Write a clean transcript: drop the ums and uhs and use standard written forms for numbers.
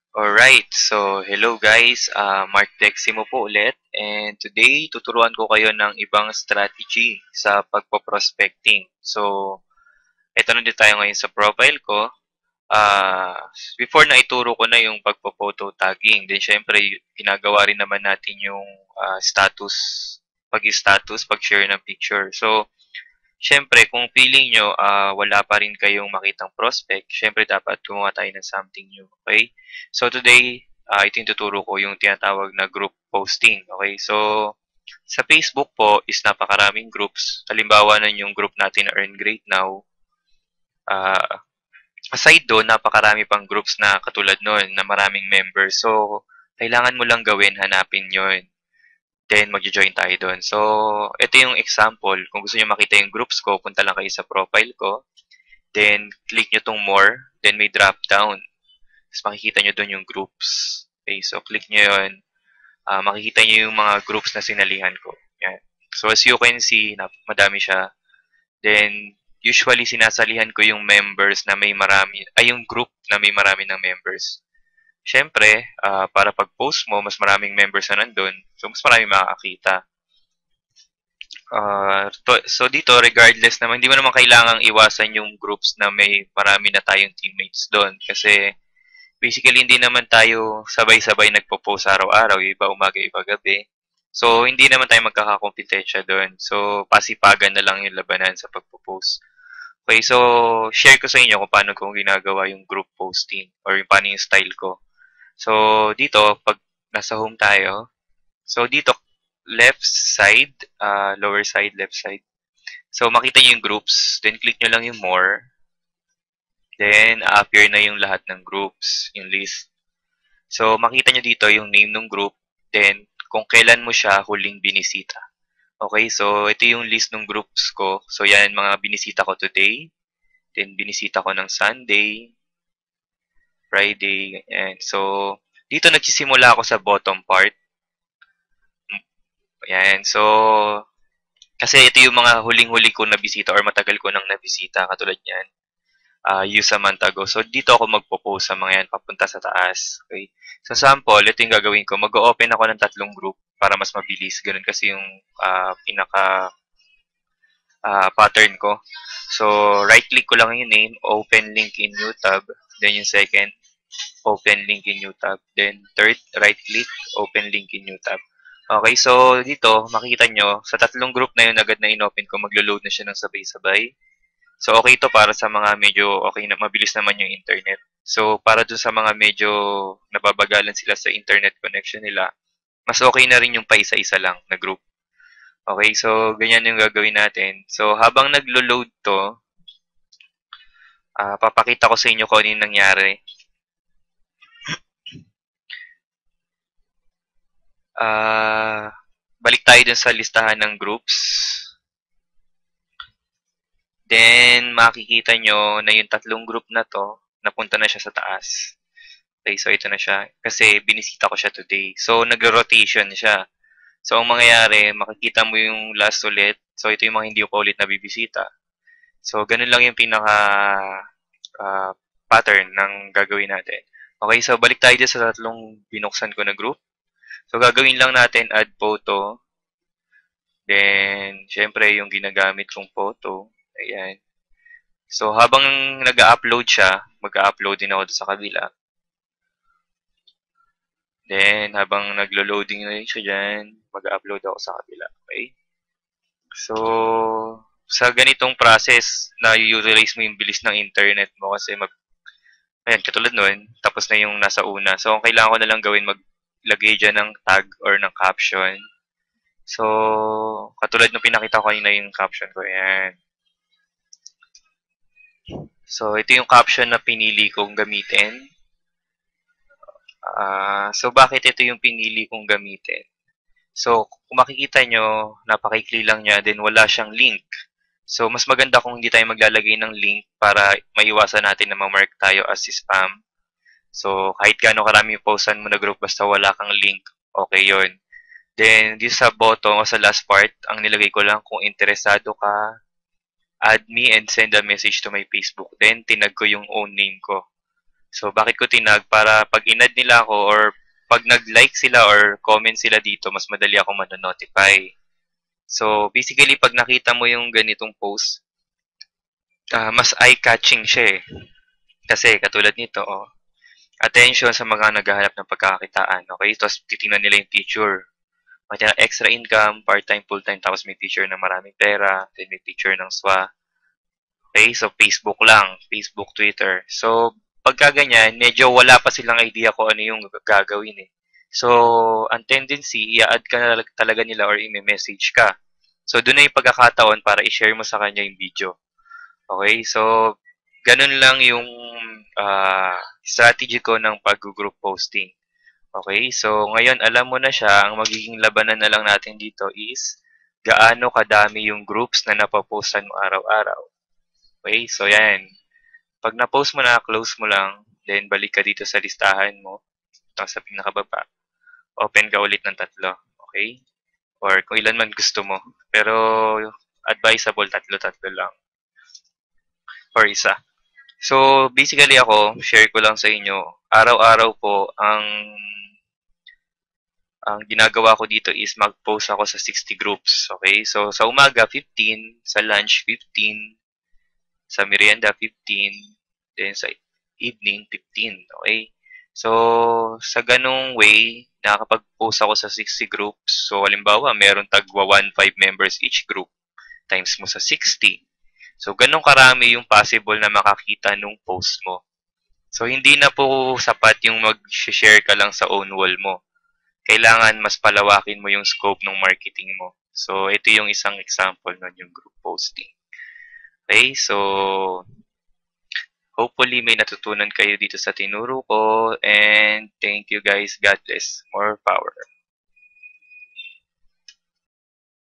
Alright, so hello guys, Mark Deximo po ulit, and today tuturuan ko kayo ng ibang strategy sa pagpo-prospecting. So, eto na din tayo ngayon sa profile ko. Ah, Before na ituro ko na yung pagpo-photo tagging, then syempre ginagawa rin naman natin yung status, pag-status, pag-share ng picture. So, syempre kung feeling nyo wala pa rin kayong makitang prospect, syempre dapat gumawa tayo ng something new, okay? So today, ito yung tuturo ko yung tinatawag na group posting, okay? So sa Facebook po is napakaraming groups. Halimbawa na yung group natin na Earn Great Now. Ah, Aside doon, napakarami pang groups na katulad nun na maraming members. So kailangan mo lang gawin, hanapin yon. Then, magjo-join tayo doon. So, ito yung example. Kung gusto niyo makita yung groups ko, punta lang kayo sa profile ko. Then, click nyo tong more. Then, may drop down. Tapos, makikita nyo doon yung groups. Okay, so, click nyo yun. Makikita nyo yung mga groups na sinalihan ko. Yan. So, as you can see, madami siya. Then, usually, sinasalihan ko yung members na may marami, yung group na may marami ng members. Siyempre, para pag-post mo, mas maraming members na nandun. So, mas maraming makakakita. So dito, regardless naman, hindi mo naman kailangang iwasan yung groups na may marami na tayong teammates doon. Kasi basically, hindi naman tayo sabay-sabay nagpo-post araw-araw, iba umaga, iba gabi. So, hindi naman tayo magkakakompetensya doon. So, pasipagan na lang yung labanan sa pagpo-post. Okay, so, share ko sa inyo kung paano ko ginagawa yung group posting or yung paano yung style ko. So, dito, pag nasa home tayo, so dito, left side, lower side, left side. So, makita nyo yung groups. Then, click nyo lang yung more. Then, appear na yung lahat ng groups, yung list. So, makita nyo dito yung name ng group. Then, kung kailan mo siya huling binisita. Okay, so ito yung list ng groups ko. So, yan mga binisita ko today. Then, binisita ko ng Sunday, Friday, and so, dito nagsisimula ako sa bottom part. Ayan, so, kasi ito yung mga huling-huli ko na bisita or matagal ko nang nabisita, katulad yan. Use a month ago. So, dito ako magpo-post sa mga yan papunta sa taas. Okay? So, sample, ito yung gagawin ko. Mag-open ako ng tatlong group para mas mabilis. Ganun kasi yung pinaka pattern ko. So, right-click ko lang yung name, open link in new tab. Then yung second, open link in new tab. Then third, right-click, open link in new tab. Okay, so dito, makikita nyo, sa tatlong group na yun agad na inopen ko, maglo-load na siya ng sabay-sabay. So, okay ito para sa mga medyo okay na mabilis naman yung internet. So, para dun sa mga medyo nababagalan sila sa internet connection nila, mas okay na rin yung paisa-isa lang na group. Okay, so ganyan yung gagawin natin. So, habang naglo-load to, papakita ko sa inyo kung ano yung nangyari. Balik tayo dun sa listahan ng groups. Then, makikita nyo na yung tatlong group na to, napunta na siya sa taas. Okay, so ito na siya. Kasi binisita ko siya today. So, nagro-rotation siya. So, ang mangyayari, makikita mo yung last ulit. So, ito yung mga hindi ko pa ulit nabibisita. So, ganun lang yung pinaka uh, pattern ng gagawin natin. Okay, so balik tayo dyan sa tatlong binuksan ko na group. So, gagawin lang natin add photo. Then, syempre, yung ginagamit kong photo. Ayan. So, habang nag-upload siya, mag-upload din ako sa kabila. Then, habang naglo-loading na rin siya dyan, mag-upload ako sa kabila. Okay? So, sa ganitong process, na-utilize mo yung bilis ng internet mo kasi ayan, katulad nun, tapos na yung nasa una. So, ang kailangan ko na lang gawin, maglagay dyan ng tag or ng caption. So, katulad nung pinakita ko kanina yung caption ko. Ayan. So, ito yung caption na pinili kong gamitin. So, bakit ito yung pinili kong gamitin? So, kung makikita nyo, napakaikli lang niya, then wala siyang link. So, mas maganda kung hindi tayo maglalagay ng link para maiwasan natin na ma-mark tayo as spam. So, kahit gaano karami yung postan mo na group, basta wala kang link, okay yon. Then, dito sa bottom o sa last part, ang nilagay ko lang kung interesado ka, add me and send a message to my Facebook. Then, tinag ko yung own name ko. So, bakit ko tinag? Para pag inad nila ako or pag nag-like sila or comment sila dito, mas madali ako manonotify. So, basically, pag nakita mo yung ganitong post, mas eye-catching siya eh. Kasi, katulad nito, attention sa mga naghahanap ng pagkakakitaan. Okay? Tapos, titingnan nila yung picture. May extra income, part-time, full-time, tapos may picture ng maraming pera, then may picture ng SWA. Okay? So, Facebook lang. Facebook, Twitter. So, pagka ganyan, medyo wala pa silang idea kung ano yung gagawin eh. So, ang tendency, i-add ka na talaga nila or i-message ka. So, doon na yung pagkakataon para i-share mo sa kanya yung video. Okay? So, ganun lang yung strategy ko ng pag-group posting. Okay? So, ngayon alam mo na siya. Ang magiging labanan na lang natin dito is gaano kadami yung groups na napapostan mo araw-araw. Okay? So, yan. Pag na-post mo na, close mo lang. Then, balik ka dito sa listahan mo. Ito sa pinakababa. Open ka ulit ng 3. Okay? Or kung ilan man gusto mo. Pero, advisable 3 lang. Or isa. So, basically ako, share ko lang sa inyo, araw-araw po, ang ginagawa ko dito is mag-post ako sa 60 groups. Okay? So, sa umaga, 15. Sa lunch, 15. Sa merienda, 15. Then, sa evening, 15. Okay? So, sa ganung way, nakakapag-post ako sa 60 groups. So, halimbawa, meron tagwa 1-5 members each group. Times mo sa 60. So, ganun karami yung possible na makakita nung post mo. So, hindi na po sapat yung mag-share ka lang sa own wall mo. Kailangan mas palawakin mo yung scope ng marketing mo. So, ito yung isang example nun, yung group posting. Okay, so hopefully may natutunan kayo dito sa tinuro ko and thank you guys. God bless. More power.